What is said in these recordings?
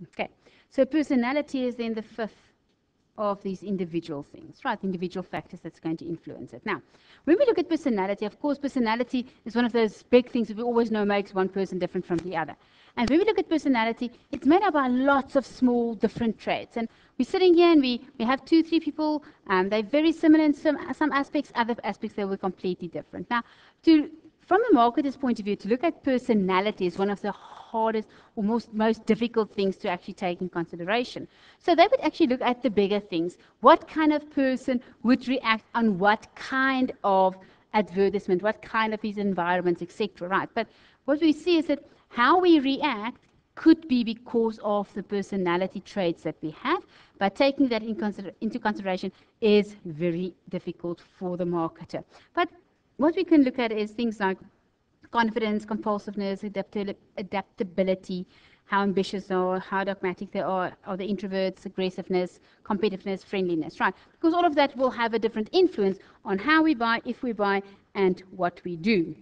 Okay, so personality is then the fifth of these individual things, right? Individual factors that's going to influence it. Now, when we look at personality, of course, personality is one of those big things that we always know makes one person different from the other. And when we look at personality, it's made up by lots of small different traits. And we're sitting here and we have 2, 3 people, they're very similar in some aspects, other aspects they were completely different. Now, from a marketer's point of view, to look at personality is one of the hardest or most difficult things to actually take in consideration. So they would actually look at the bigger things. What kind of person would react on what kind of advertisement, what kind of his environment, etc. Right? But what we see is that how we react could be because of the personality traits that we have, but taking that into consideration is very difficult for the marketer. But what we can look at is things like confidence, compulsiveness, adaptability, how ambitious they are, how dogmatic they are the introverts, aggressiveness, competitiveness, friendliness, right? Because all of that will have a different influence on how we buy, if we buy, and what we do.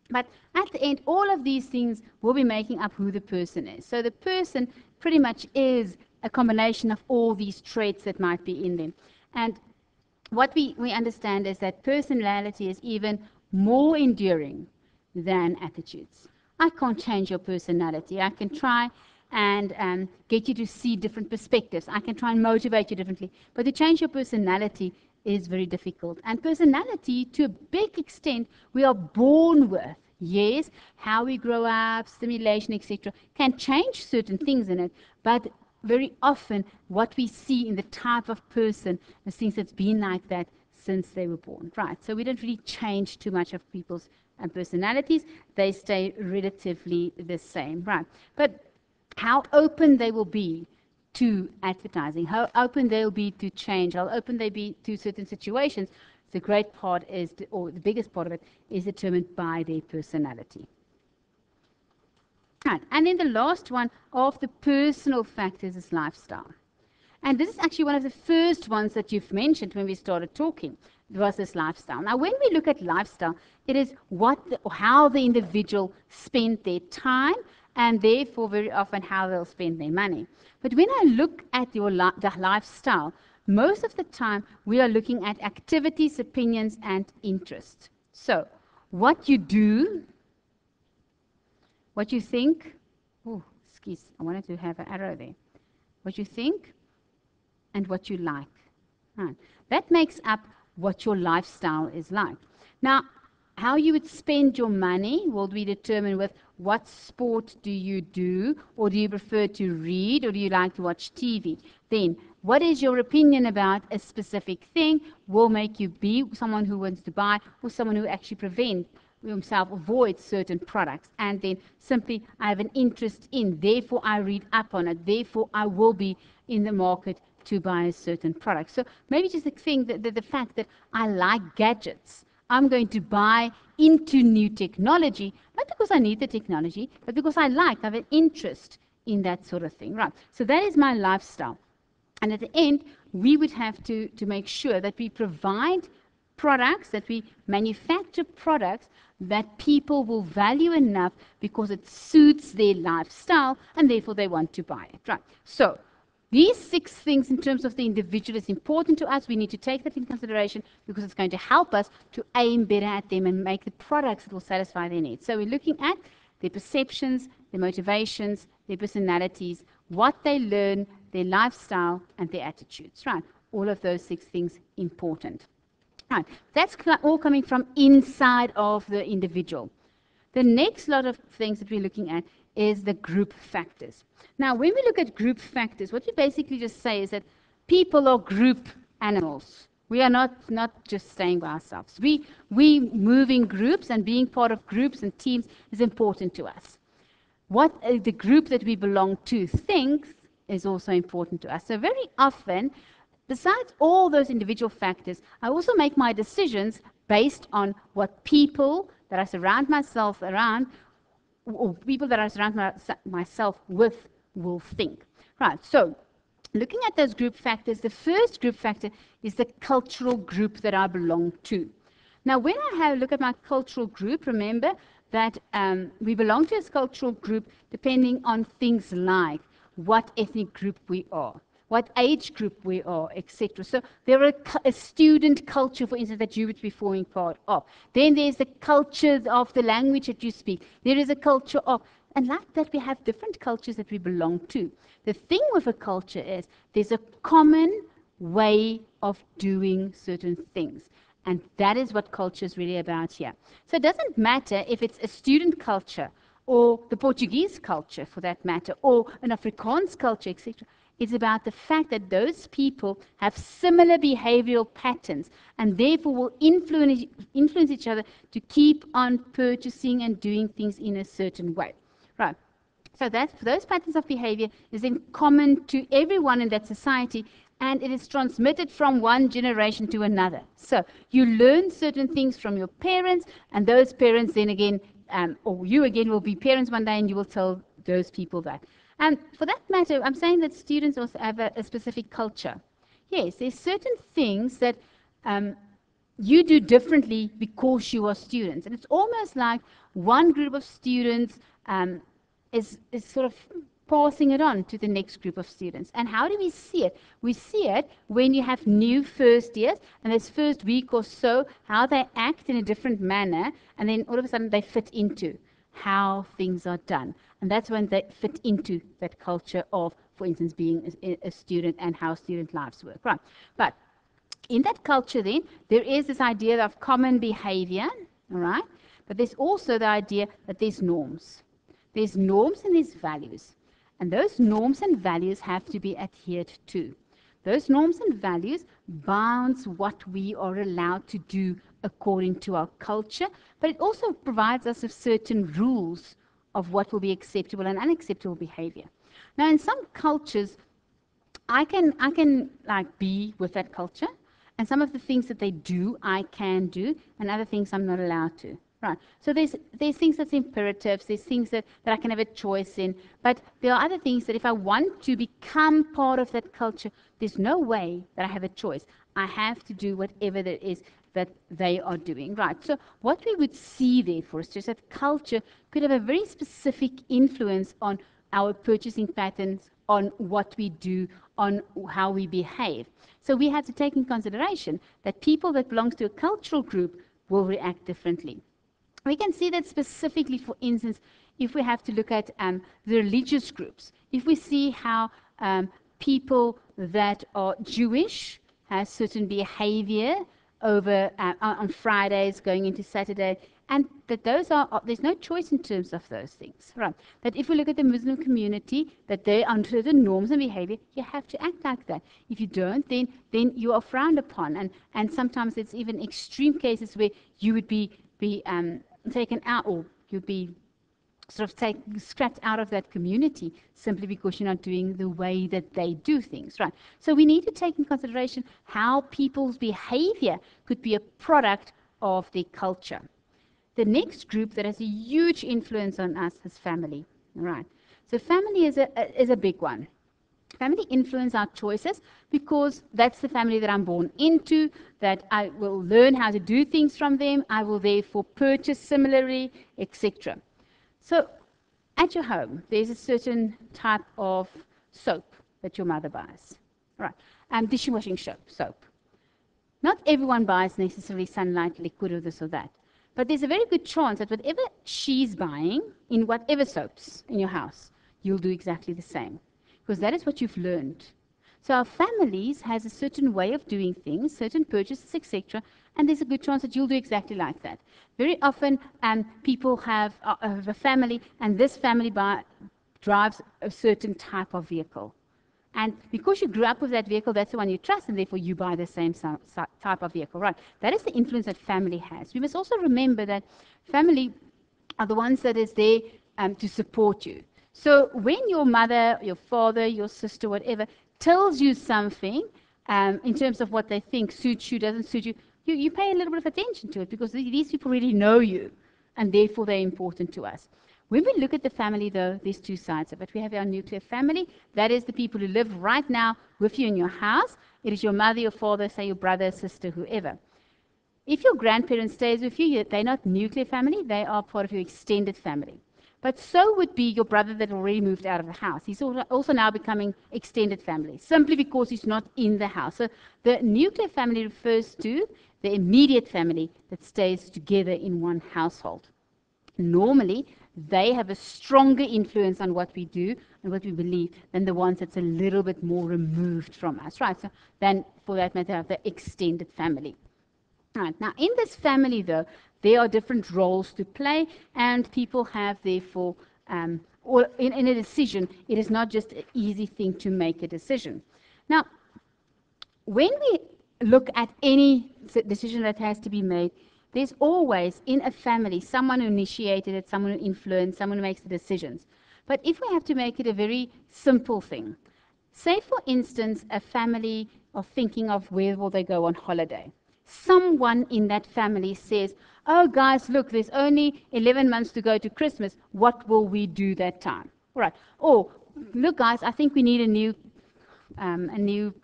But at the end, all of these things will be making up who the person is. So the person pretty much is a combination of all these traits that might be in them. And what we understand is that personality is even more enduring than attitudes. I can't change your personality. I can try and get you to see different perspectives. I can try and motivate you differently. But to change your personality is very difficult. And personality, to a big extent, we are born with. Yes, how we grow up, stimulation, etc., can change certain things in it, but very often what we see in the type of person is things that's been like that since they were born, right? So we don't really change too much of people's personalities. They stay relatively the same, right? But how open they will be to advertising, how open they'll be to change, how open they be to certain situations, the great part is, or the biggest part of it, is determined by their personality. Right. And then the last one of the personal factors is lifestyle. And this is actually one of the first ones that you've mentioned when we started talking, was this lifestyle. Now, when we look at lifestyle, it is how the individual spent their time, and therefore very often how they'll spend their money. But when I look at the lifestyle, most of the time we are looking at activities, opinions, and interests. So, what you do, what you think, oh, excuse, I wanted to have an arrow there. What you think and what you like. Right. That makes up what your lifestyle is like. Now, how you would spend your money will be determined with what sport do you do, or do you prefer to read, or do you like to watch TV? Then, what is your opinion about a specific thing will make you be someone who wants to buy, or someone who actually prevent himself avoid certain products. And then simply, I have an interest in, therefore I read up on it, therefore I will be in the market to buy a certain product. So maybe just the thing that the fact that I like gadgets, I'm going to buy into new technology, not because I need the technology, but because I have an interest in that sort of thing, right? So that is my lifestyle. And at the end, we would have to make sure that we provide products, that we manufacture products that people will value enough because it suits their lifestyle, and therefore they want to buy it, right? So these 6 things in terms of the individual is important to us. We need to take that in consideration because it's going to help us to aim better at them and make the products that will satisfy their needs. So we're looking at their perceptions, their motivations, their personalities, what they learn, their lifestyle, and their attitudes, right? All of those 6 things important. Right. That's all coming from inside of the individual. The next lot of things that we're looking at is the group factors. Now, when we look at group factors, what we basically just say is that people are group animals. We are not just staying by ourselves. We move in groups, and being part of groups and teams is important to us. What the group that we belong to thinks is also important to us. So very often, besides all those individual factors, I also make my decisions based on what people that I surround myself around, or people that I surround myself with, will think. Right, so looking at those group factors, the first group factor is the cultural group that I belong to. Now, when I look at my cultural group, remember that we belong to this cultural group depending on things like what ethnic group we are, what age group we are, etc. So there are a student culture, for instance, that you would be forming part of. Then there's the culture of the language that you speak. There is a culture of, and like that we have different cultures that we belong to. The thing with a culture is there's a common way of doing certain things. And that is what culture is really about here. So it doesn't matter if it's a student culture or the Portuguese culture for that matter, or an Afrikaans culture, etc. It's about the fact that those people have similar behavioral patterns and therefore will influence each other to keep on purchasing and doing things in a certain way. Right. So those patterns of behavior is then common to everyone in that society, and it is transmitted from one generation to another. So you learn certain things from your parents, and those parents then again, or you again will be parents one day, and you will tell those people that. And for that matter, I'm saying that students also have a specific culture. Yes, there's certain things that you do differently because you are students. And it's almost like one group of students is sort of passing it on to the next group of students. And how do we see it? We see it when you have new first years, and this first week or so, how they act in a different manner, and then all of a sudden they fit into how things are done. And that's when they fit into that culture of, for instance, being a student and how student lives work. Right. But in that culture then, there is this idea of common behavior, all right? But there's also the idea that there's norms. There's norms and there's values. And those norms and values have to be adhered to. Those norms and values bounds what we are allowed to do according to our culture, but it also provides us with certain rules of what will be acceptable and unacceptable behavior. Now, in some cultures, I can like be with that culture, and some of the things that they do, I can do, and other things I'm not allowed to. Right. So there's things that's imperatives, there's things that I can have a choice in, but there are other things that if I want to become part of that culture, there's no way that I have a choice. I have to do whatever there is that they are doing. Right. So what we would see therefore is just that culture could have a very specific influence on our purchasing patterns, on what we do, on how we behave. So we have to take in consideration that people that belong to a cultural group will react differently. We can see that specifically, for instance, if we have to look at the religious groups. If we see how people that are Jewish have certain behavior over on Fridays going into Saturday, and that those are, there's no choice in terms of those things, right? That if we look at the Muslim community, that they're under the norms and behavior, you have to act like that. If you don't, then you are frowned upon, and sometimes it's even extreme cases where you would be taken out, or you'd be sort of scrapped out of that community simply because you're not doing the way that they do things, right? So we need to take in consideration how people's behavior could be a product of their culture. The next group that has a huge influence on us is family, right? So family is a big one. Family influence our choices because that's the family that I'm born into, that I will learn how to do things from them, I will therefore purchase similarly, etc. So at your home, there's a certain type of soap that your mother buys, right? Dishwashing soap. Not everyone buys necessarily Sunlight liquid or this or that, but there's a very good chance that whatever she's buying in whatever soaps in your house, you'll do exactly the same, because that is what you've learned. So our families has a certain way of doing things, certain purchases, etc., and there's a good chance that you'll do exactly like that. Very often, people have a family, and this family drives a certain type of vehicle. And because you grew up with that vehicle, that's the one you trust, and therefore you buy the same type of vehicle, right? That is the influence that family has. We must also remember that family are the ones that is there to support you. So when your mother, your father, your sister, whatever, tells you something in terms of what they think suits you, doesn't suit you, you pay a little bit of attention to it because these people really know you, and therefore they're important to us. When we look at the family, though, there's two sides of it. We have our nuclear family. That is the people who live right now with you in your house. It is your mother, your father, say your brother, sister, whoever. If your grandparent stays with you, they're not nuclear family. They are part of your extended family. But so would be your brother that already moved out of the house. He's also now becoming extended family, simply because he's not in the house. So the nuclear family refers to the immediate family that stays together in one household. Normally, they have a stronger influence on what we do and what we believe than the ones that's a little bit more removed from us, right? So then, for that matter, the extended family. Right. Now, in this family, though, there are different roles to play, and people have, therefore, or in a decision, it is not just an easy thing to make a decision. Now, when we look at any decision that has to be made, there's always in a family someone who initiated it, someone who influenced, someone who makes the decisions. But if we have to make it a very simple thing, say for instance, a family are thinking of where will they go on holiday. Someone in that family says, oh guys, look, there's only 11 months to go to Christmas. What will we do that time? All right. Or, look guys, I think we need a new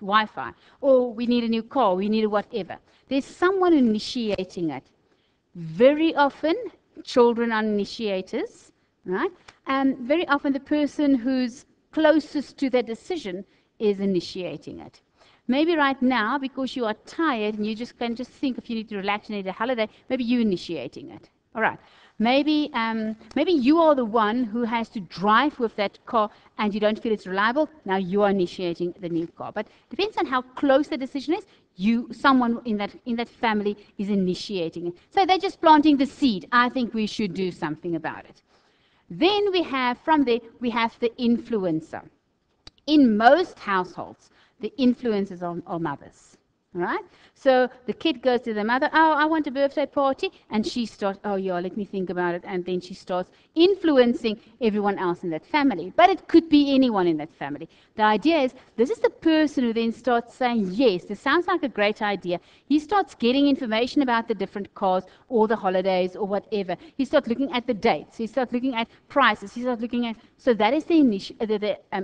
Wi-Fi, or we need a new car, we need a whatever. There's someone initiating it. Very often, children are initiators, right? And very often the person who's closest to that decision is initiating it. Maybe right now, because you are tired and you just can just think if you need to relax, you need a holiday, maybe you're initiating it. All right. Maybe you are the one who has to drive with that car and you don't feel it's reliable. Now you are initiating the new car. But it depends on how close the decision is. Someone in that family is initiating it. So they're just planting the seed. I think we should do something about it. Then from there, we have the influencer. In most households, the influencers are mothers. Right? So the kid goes to the mother, oh, I want a birthday party, and she starts, oh yeah, let me think about it, and then she starts influencing everyone else in that family. But it could be anyone in that family. The idea is, this is the person who then starts saying, yes, this sounds like a great idea. He starts getting information about the different cars, or the holidays, or whatever. He starts looking at the dates. He starts looking at prices. He starts looking at, so that is the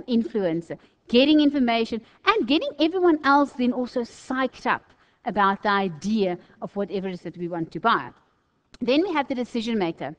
influencer. Getting information and getting everyone else then also psyched up about the idea of whatever it is that we want to buy. Then we have the decision maker.